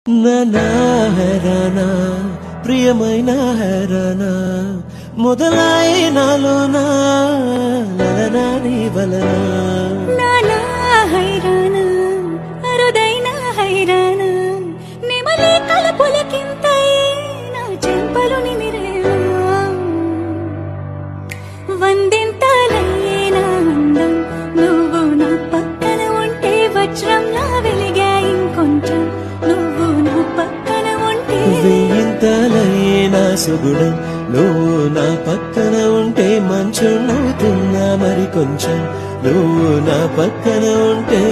నా హెరానా ప్రియమైన హెరానా మొదలై నాలోనా లలనా నీ వలనా హైరానా అరుదైన హైరానా నిమలే కలపులకింతై నా చెంపలు నిమిరేనా వందింతలయ్యేనా అందం నువ్వు నా పక్కన ఉంటే వజ్రంలా వెలిగా ఇంకొంచెం నువ్వు నా పక్కన ఉంటే వెయ్యింతలయ్యేనా సుగుణం నువ్వు నా పక్కన ఉంటే మంచు నవ్వుతున్నా మరి కొంచెం నువ్వు నా పక్కన ఉంటే